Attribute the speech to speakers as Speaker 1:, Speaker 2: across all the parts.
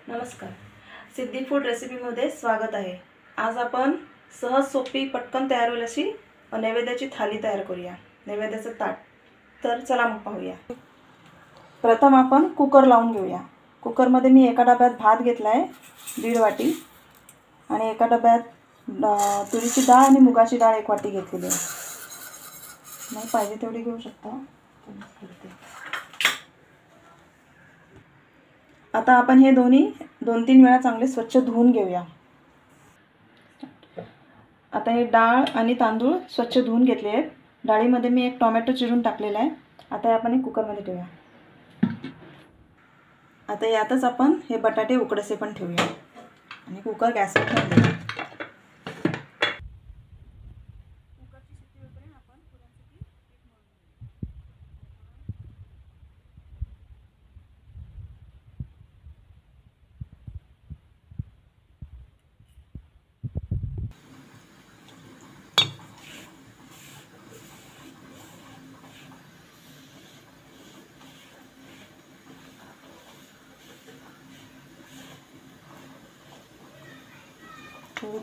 Speaker 1: नमस्कार. सिद्धी फूड रेसिपीमध्ये स्वागत आहे. आज आपण सहज सोपी पटकन तयार होईल अशी नैवेद्याची थाली तयार करूया. नैवेद्याचं ताट. तर चला मग पाहूया. प्रथम आपण कुकर लावून घेऊया. कुकरमध्ये मी एका डब्यात भात घेतला आहे 1.5 वाटी आणि एका डब्यात तुरीची डाळ आणि मुगाची डाळ 1 वाटी घेतलेली आहे. नाही पाहिजे तेवढी घेऊ शकता. आता आपण हे दोन्ही 2-3 वेळा चांगले स्वच्छ धुवून घेऊया. आता हे डाळ आणि तांदूळ स्वच्छ धुवून घेतले आहेत. डाळीमध्ये मी एक टोमॅटो चिरून टाकलेला आहे. आता हे आपण एक कुकरमध्ये ठेवूया. आता यातच आपण हे बटाटे उकडसे पण ठेवूया आणि कुकर गॅसवर ठेवून देऊया.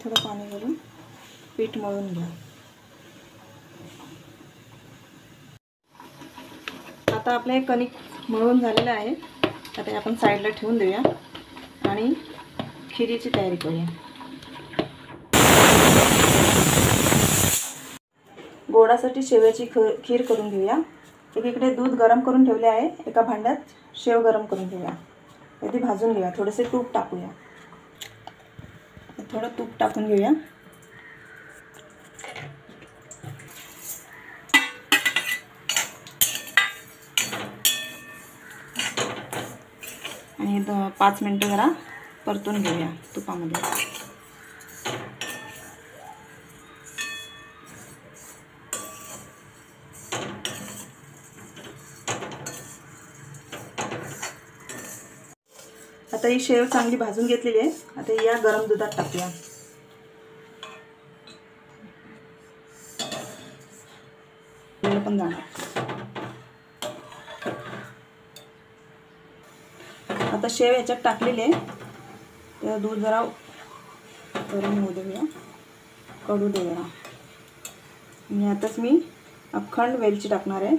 Speaker 1: थोडं पाणी घालून पीठ मळून घ्या. आता आपले कणिक मळून झालेलं आहे. आता हे आपण साईडला ठेवून देऊया आणि खिरीची तयारी करूया. गोडासाठी शेवयाची खीर करून घेऊया. एकीकडे दूध गरम करून ठेवले आहे. एका भांड्यात शेव गरम करून घेऊया. ती भाजून घेऊया. थोडेसे तूप टाकूया. थोडं तूप टाकून घेऊया. आणि 5 मिनिटं जरा परतून घेऊया तुपामध्ये. आता ही शेव चांगली भाजून घेतलेली आहे. आता या गरम दुधात टाकूया. पण जाणार. आता शेव याच्यात टाकलेली आहे. तर दूध जरा गरम होऊ देऊया. कडू देऊया. आणि आताच मी अखंड वेलची टाकणार आहे.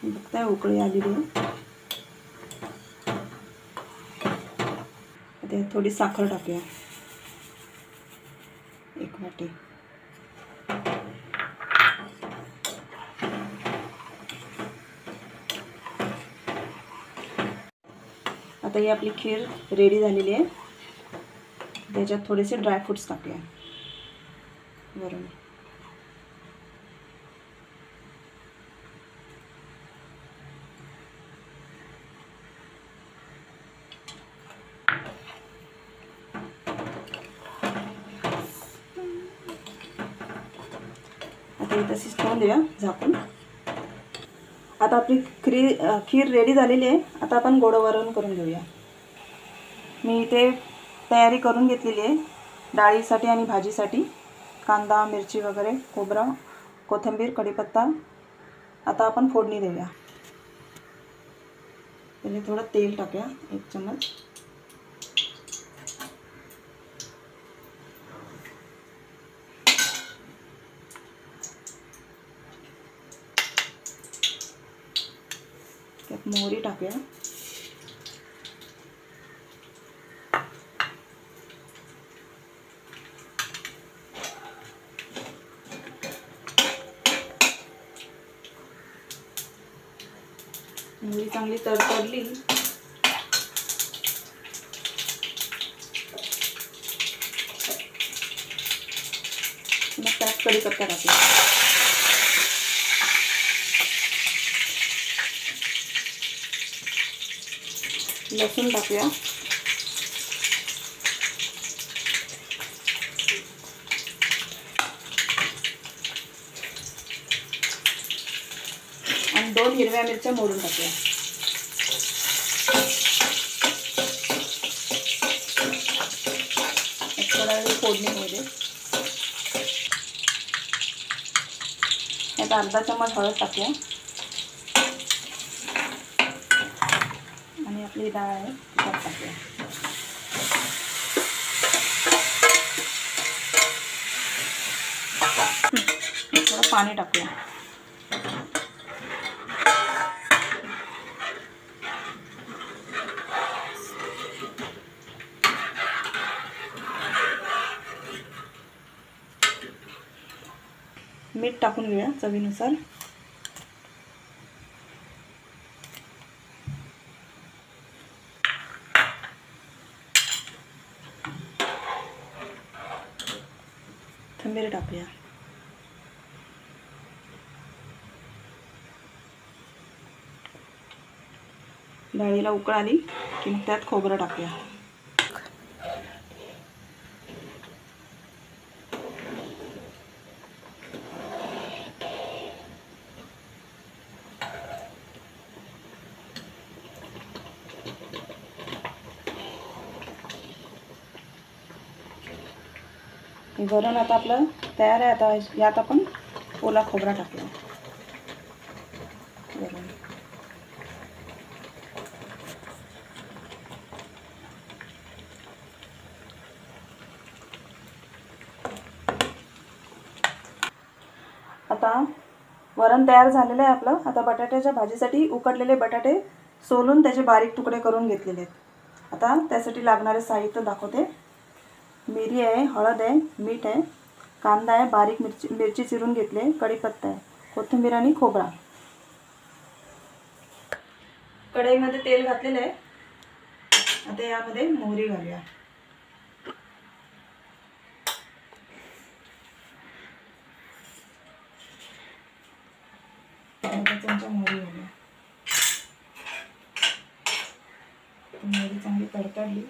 Speaker 1: बघताय उकळी आलेली आहे. आता थोडी साखर टाकूया. 1 वाटी. आता ही आपली खीर रेडी झालेली आहे. त्याच्यात थोडेसे ड्रायफ्रूट्स टाकूया वरून. आता इथं ठेवून देऊया झाकून. आता आपली खीर रेडी झालेली आहे. आता आपण गोड वरण करून घेऊया. मी इथे तयारी करून घेतलेली आहे डाळीसाठी आणि भाजीसाठी. कांदा, मिरची वगैरे, खोबरं, कोथिंबीर, कढीपत्ता. आता आपण फोडणी देऊया. पहिले थोडं तेल टाकूया 1 चम्मच. त्यात मोहरी टाकूया. मोहरी चांगली तडतडली मग त्यात कढीपत्ता टाकूया. लसूण टाकूया. आणि 2 हिरव्या मिरच्या मोडून टाकूया. थोडा वेळ फोडणी होऊ दे. आता अर्धा चमच हळद टाकूया आणि आपली डाळ आहे ती टाकूया. थोडं पाणी टाकूया. मीठ टाकून घेऊया चवीनुसार. कोथिंबीर टाकूया. डाळीला उकळ आली की मग त्यात खोबरं टाकूया. वरण आता आपलं तयार आहे. आता यात आपण ओला खोबरा टाकूया. वरण आता वरण तयार झालेलं आहे आपलं. आता बटाट्याच्या भाजीसाठी उकडलेले बटाटे सोलून त्याचे बारीक तुकडे करून घेतलेले आहेत. आता त्यासाठी लागणारे साहित्य दाखवते. मिरी आहे, हळद आहे, मीठ आहे, कांदा आहे, बारीक मिरची चिरून घेतली आहे, कढीपत्ता आहे, कोथिंबीर आणि खोबरा. कढईमध्ये तेल घातलेलं आहे. आता यामध्ये मोहरी घालूया. अर्धा चमचा मोहरी घालूया. मोहरी चांगली तडतडली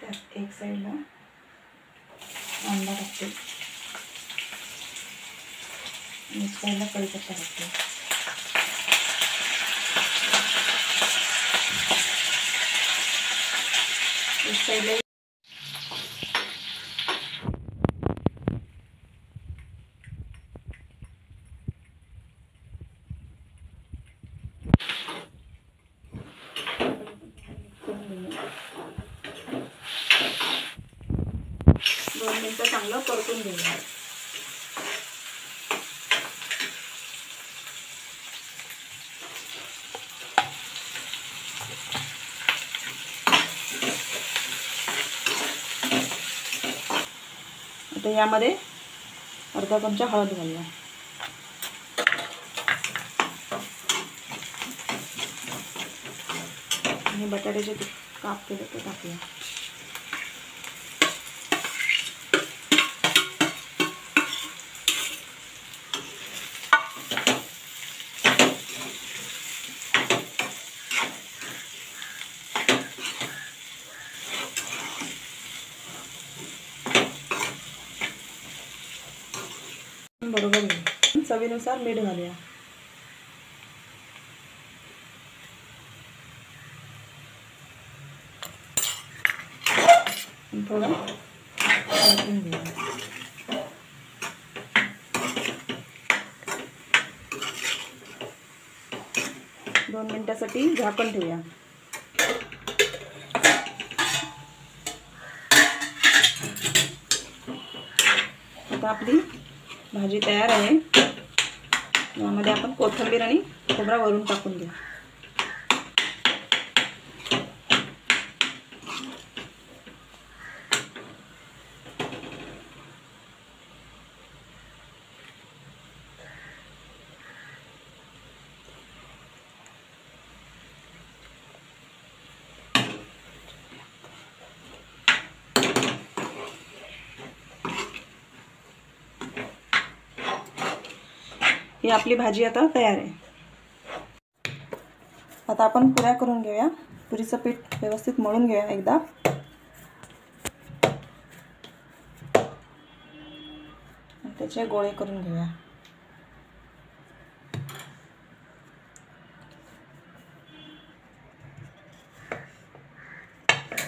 Speaker 1: त्यात एक साईडला कांदा टाकते आणि एक साईडला कढीपत्ता टाकते. एक साईडला दोन मिनिटं चांगलं परतून घेऊया. आता यामध्ये अर्धा चमचा हळद घालूया. आणि बटाट्याचे काप केले ते टाकूया. बरोबर घेऊ. चवीनुसार मीठ घालूया. थोडं परतून घेऊया. दोन मिनिटासाठी झाकण ठेवूया. आता आपली भाजी तयार आहे. यामध्ये आपण कोथिंबीर आणि खोबरा वरून टाकून घेऊ. ही आपली भाजी आता तयार आहे. आता आपण पुऱ्या करून घेऊया. पुरीचं पीठ व्यवस्थित मळून घेऊया एकदा. त्याचे गोळे करून घेऊया.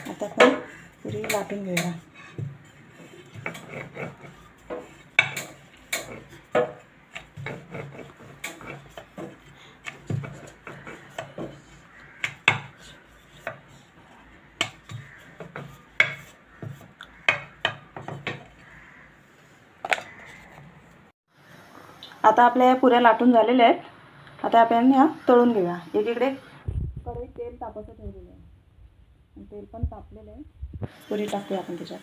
Speaker 1: आता आपण पुरी लाटून घेऊया. आता आपल्या या पुऱ्या लाटून झालेल्या आहेत. आता आपण ह्या तळून घेऊया. एकीकडे कढईत तेल तापायचं ठेवलेलं आहे. तेल पण तापलेलं आहे. पुरी टाकूया आपण त्याच्यात.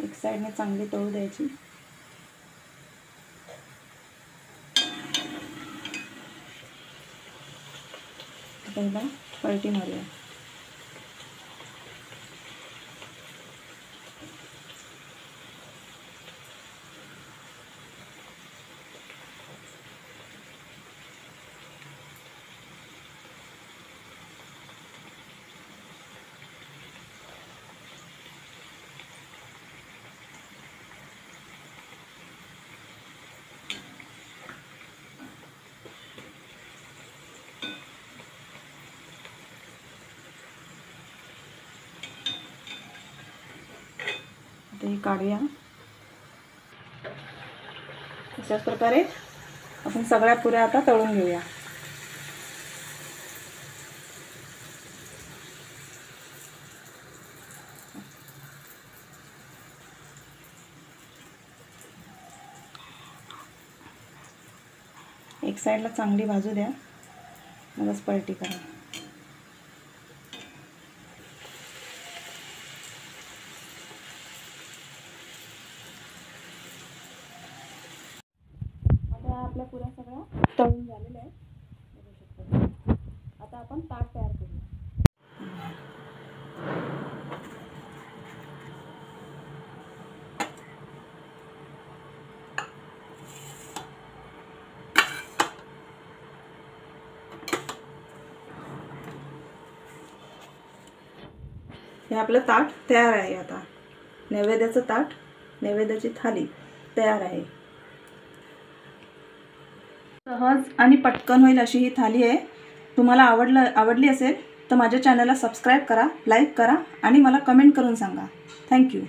Speaker 1: एक साईडने चांगली तळू द्यायची. पहिला पलटी मारूया. ते काढूया. अशाच प्रकारे आपण सगळ्या पुऱ्या आता तळून घेऊया. एक साईडला चांगली भाजू द्या, मगच पलटी करा. आपल्या पुऱ्या सगळ्या तळून झालेल्या आहेत. बघू शकता. आता आपण ताट तयार करूया. हे आपलं ताट तयार आहे. आता नैवेद्याचं ताट, नैवेद्याची थाली तयार आहे. सहज आणि पटकन होईल अशी ही थाली आहे. तुम्हाला आवडली असेल तर माझ्या चॅनलला सबस्क्राईब करा, लाईक करा आणि मला कमेंट करून सांगा. थँक्यू.